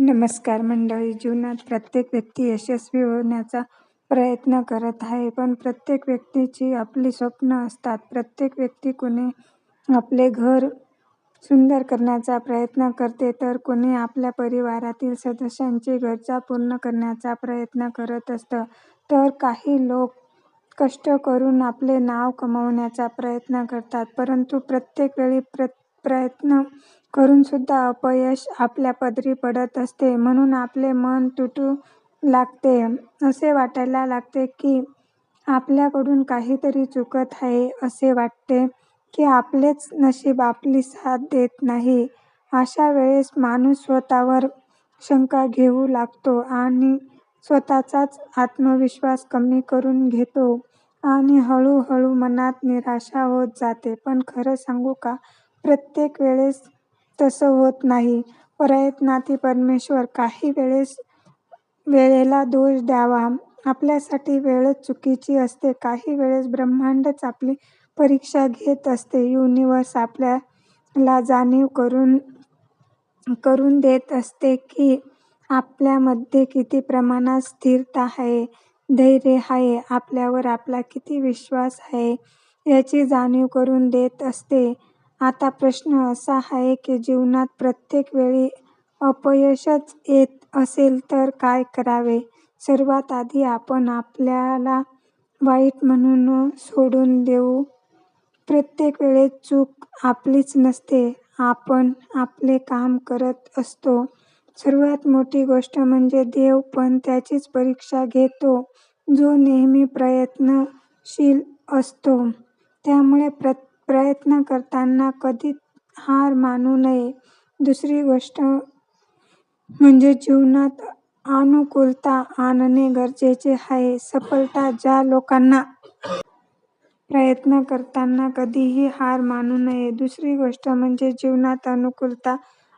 नमस्कार मंडळी. जीवनात प्रत्येक व्यक्ती यशस्वी होण्याचा प्रयत्न करत आहे, पण प्रत्येक व्यक्तीची आपली स्वप्न असतात. प्रत्येक व्यक्ती कोणी आपले घर सुंदर करण्याचा प्रयत्न करते, तर कोणी आपल्या परिवारातील सदस्यांची गरजा पूर्ण करण्याचा प्रयत्न करत असतं. तर काही लोक कष्ट करून आपले नाव कमावण्याचा प्रयत्न करतात, परंतु प्रत्येक वेळी प्रयत्न करून सुद्धा अपयश आपल्या पदरी पडत असते. म्हणून आपले मन तुटू लागते. असे वाटायला लागते की आपल्याकडून काहीतरी चुकत आहे. असे वाटते की आपलेच नशीब आपली साथ देत नाही. अशा वेळेस माणूस स्वतःवर शंका घेऊ लागतो आणि स्वतःचाच आत्मविश्वास कमी करून घेतो आणि हळूहळू मनात निराशा होत जाते. पण खरं सांगू का, प्रत्येक वेळेस तसं होत नाही. प्रयत्नार्थी परमेश्वर काही वेळेस वेळेला दोष द्यावा. आपल्यासाठी वेळच चुकीची असते. काही वेळेस ब्रह्मांडच आपली परीक्षा घेत असते. युनिव्हर्स आपल्याला जाणीव करून देत असते की आपल्यामध्ये किती प्रमाणात स्थिरता आहे, धैर्य आहे, आपल्यावर आपला किती विश्वास आहे याची जाणीव करून देत असते. आता प्रश्न असा आहे की जीवनात प्रत्येक वेळी अपयशच येत असेल तर काय करावे? सर्वात आधी आपण आपल्याला वाईट म्हणून सोडून देऊ. प्रत्येक वेळेस चूक आपलीच नसते. आपण आपले काम करत असतो. सर्वात मोठी गोष्ट म्हणजे देव पण त्याचीच परीक्षा घेतो, जो नेहमी प्रयत्नशील असतो. त्यामुळे प्रयत्न करताना कधी हार मानू नये. दुसरी गोष्ट म्हणजे जीवनात अनुकूलता आणणे गरजेचे आहे. सफलता ज्या लोकांना प्रयत्न करताना कधीही हार मानू नये. दुसरी गोष्ट म्हणजे जीवनात अनुकूलता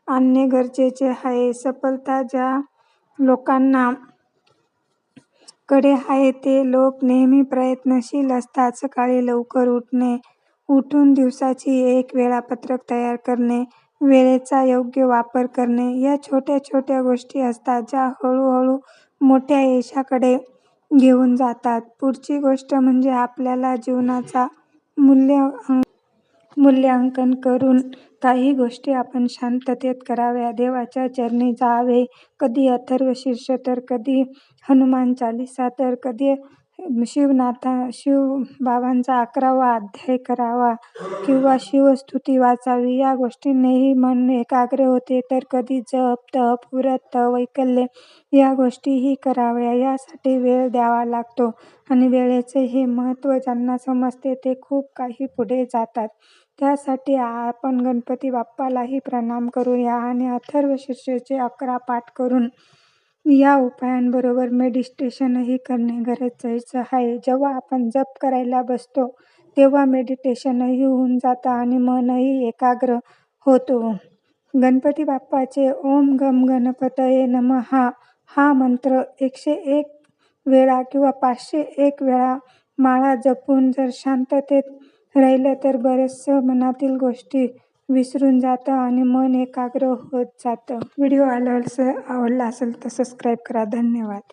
आणणे गरजेचे आहे. सफलता ज्या लोकांना कडे आहे ते लोक नेहमी प्रयत्नशील असतात. सकाळी लवकर उठून दिवसाची एक वेळापत्रक तयार करणे, वेळेचा योग्य वापर करणे या छोट्या छोट्या गोष्टी असतात, ज्या हळूहळू मोठ्या यशाकडे घेऊन जातात. पुढची गोष्ट म्हणजे आपल्याला जीवनाचा मूल्यांकन करून काही गोष्टी आपण शांततेत कराव्या. देवाच्या चरणी जावे. कधी अथर्वशीर्ष तर कधी हनुमान चालीसा तर कधी शिवबाबांचा 11वा अध्याय करावा किंवा शिवस्तुती वाचावी. या गोष्टींनीही मन एकाग्र होते. तर कधी जप, तप, व्रत, वैकल्य या गोष्टीही कराव्या. यासाठी वेळ द्यावा लागतो आणि वेळेचे हे महत्त्व ज्यांना समजते ते खूप काही पुढे जातात. त्यासाठी आपण गणपती बाप्पालाही प्रणाम करूया आणि अथर्वशीर्षाचे 11 पाठ करून या उपायांबरोबर मेडिटेशनही करणे गरजेचं आहे. जेव्हा आपण जप करायला बसतो तेव्हा मेडिटेशनही होऊन जातं आणि मनही एकाग्र होतो. गणपती बाप्पाचे ओम गम गणपतये नमः हा मंत्र 101 वेळा किंवा 501 वेळा माळा जपून जर शांततेत राहिलं तर बरेचसं मनातील गोष्टी विसरून जातं आणि मन एकाग्र होत जातं. व्हिडिओ आवडला असेल तर सबस्क्राईब करा. धन्यवाद.